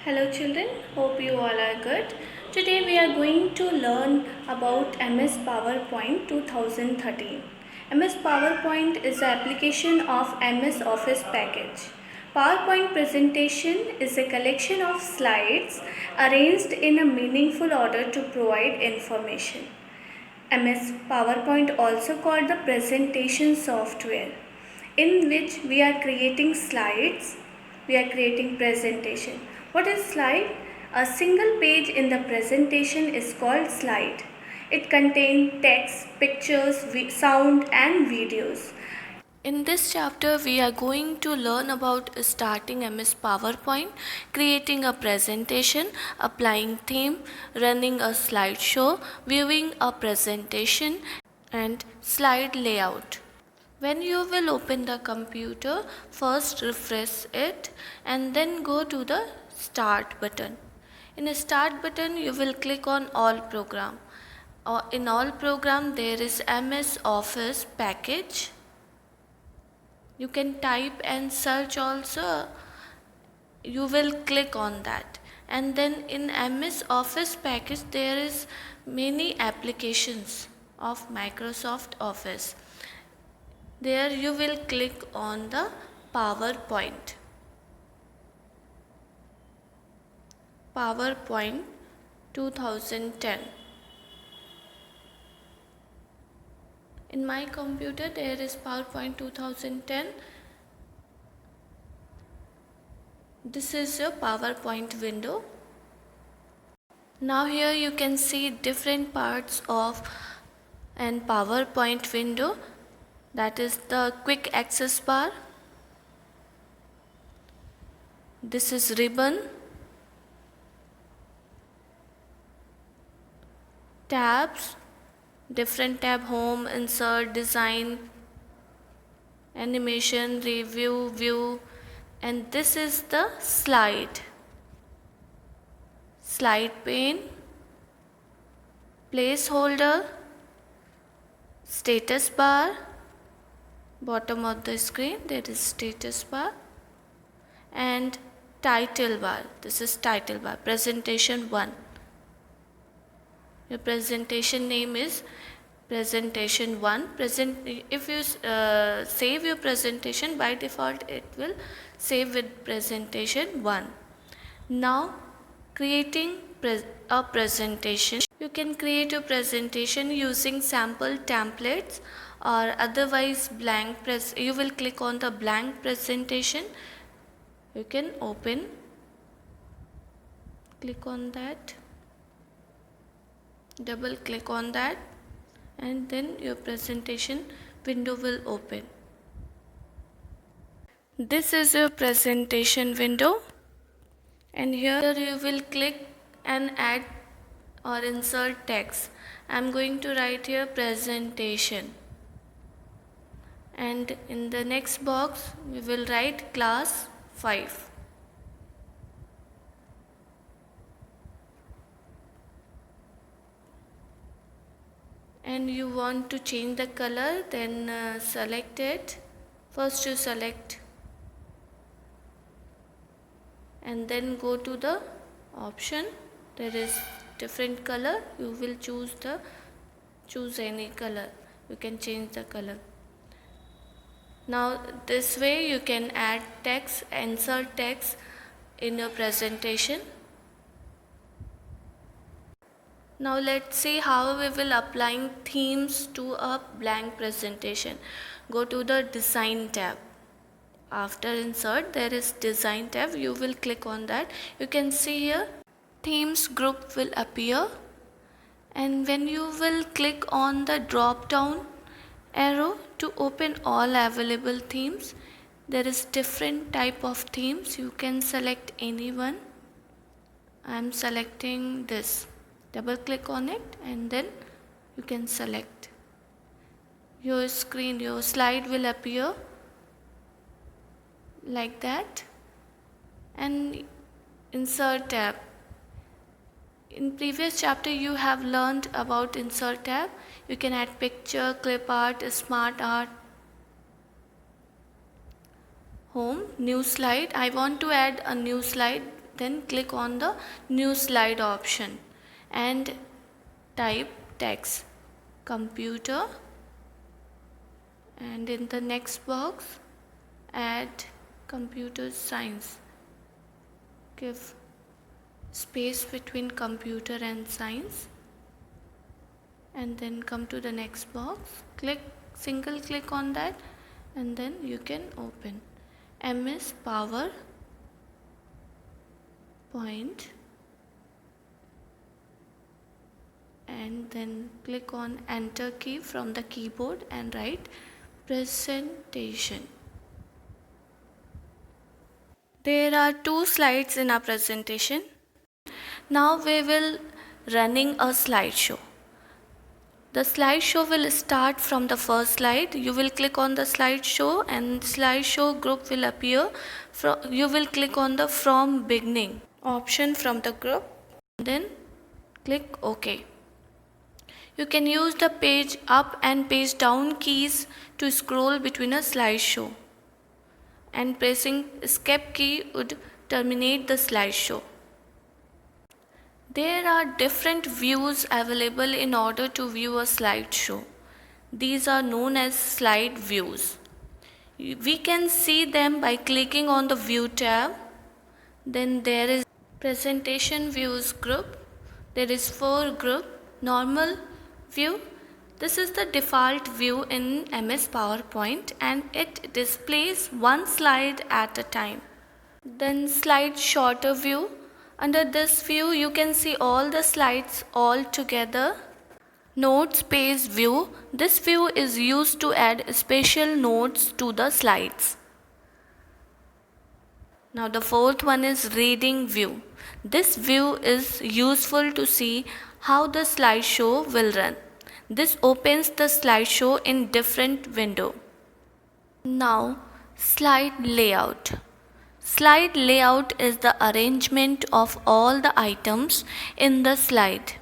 Hello children, hope you all are good. Today we are going to learn about MS PowerPoint 2013. MS PowerPoint is the application of MS Office package. PowerPoint presentation is a collection of slides arranged in a meaningful order to provide information. MS PowerPoint, also called the presentation software, in which we are creating slides, we are creating presentation. What is slide? A single page in the presentation is called slide. It contains text, pictures, sound and videos. In this chapter, we are going to learn about starting MS PowerPoint, creating a presentation, applying theme, running a slideshow, viewing a presentation, and slide layout. When you will open the computer, first refresh it and then go to the Start button. In the Start button, you will click on All Program. In All Program, there is MS Office package. You can type and search also. You will click on that. And then in MS Office package, there is many applications of Microsoft Office. There you will click on the PowerPoint. PowerPoint 2010. In my computer there is PowerPoint 2010. This is your PowerPoint window. Now here you can see different parts of an PowerPoint window. That is the quick access bar. This is ribbon. Tabs. Different tab: home, insert, design, animation, review, view, and this is the slide pane, placeholder, status bar. Bottom of the screen there is status bar, and title bar. This is title bar. Presentation 1. Your presentation name is presentation 1. If you save your presentation, by default it will save with presentation 1. Now creating a presentation. You can create a presentation using sample templates or otherwise blank. You will click on the blank presentation. You can open. Click on that. Double click on that and then your presentation window will open. This is your presentation window, and here you will click and add or insert text. I am going to write here presentation, and in the next box we will write class 5. And you want to change the color, then select it. First you select and then go to the option. There is different color. You will choose any color. You can change the color. Now this way you can add text, insert text in your presentation. Now let's see how we will applying themes to a blank presentation. Go to the design tab. After insert there is design tab. You will click on that. You can see here themes group will appear, and when you will click on the drop down arrow to open all available themes, there is different type of themes. You can select any one. I am selecting this. Double click on it and then you can select. Your slide will appear like that. And insert tab. In previous chapter you have learned about insert tab. You can add picture, clip art, smart art. Home, new slide. I want to add a new slide. Then click on the new slide option and type text computer, and in the next box add computer science. Give space between computer and science, and then come to the next box, single click on that, and then you can open MS PowerPoint, and then click on enter key from the keyboard and write presentation. There are 2 slides in our presentation. Now we will running a slideshow. The slideshow will start from the first slide. You will click on the slideshow and slideshow group will appear. You will click on the from beginning option from the group, then click OK. You can use the page up and page down keys to scroll between a slideshow, and pressing escape key would terminate the slideshow. There are different views available in order to view a slideshow. These are known as slide views. We can see them by clicking on the View tab. Then there is Presentation Views group. There is For group, Normal View. This is the default view in MS PowerPoint and it displays one slide at a time. Then Slide Shorter View. Under this view, you can see all the slides all together. Notes Page View. This view is used to add special notes to the slides. Now the fourth one is Reading View. This view is useful to see how the slideshow will run. This opens the slideshow in different window. Now Slide Layout. Slide layout is the arrangement of all the items in the slide,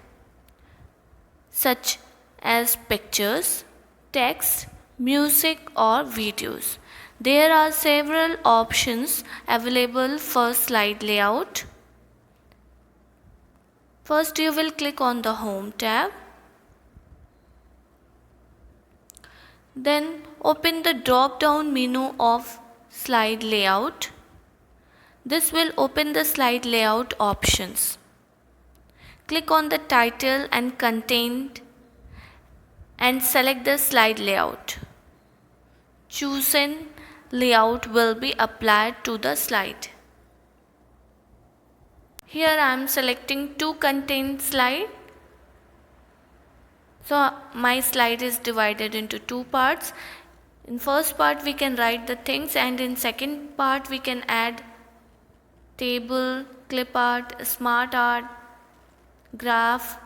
such as pictures, text, music or videos. There are several options available for slide layout. First, you will click on the Home tab. Then open the drop-down menu of Slide Layout. This will open the slide layout options. Click on the title and content and select the slide layout. Chosen layout will be applied to the slide. Here I am selecting 2 content slide. So my slide is divided into 2 parts. In first part we can write the things, and in second part we can add table, clip art, smart art, graph,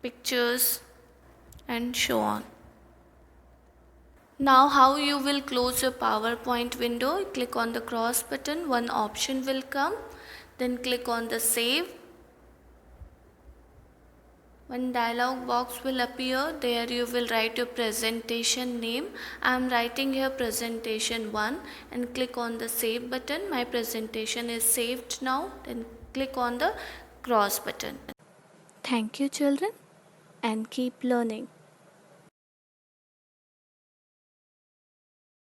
pictures and so on. Now how you will close your PowerPoint window? Click on the cross button, one option will come. Then click on the Save. One dialog box will appear. There you will write your presentation name. I am writing here presentation 1 and click on the Save button. My presentation is saved now. Then click on the cross button. Thank you children and keep learning.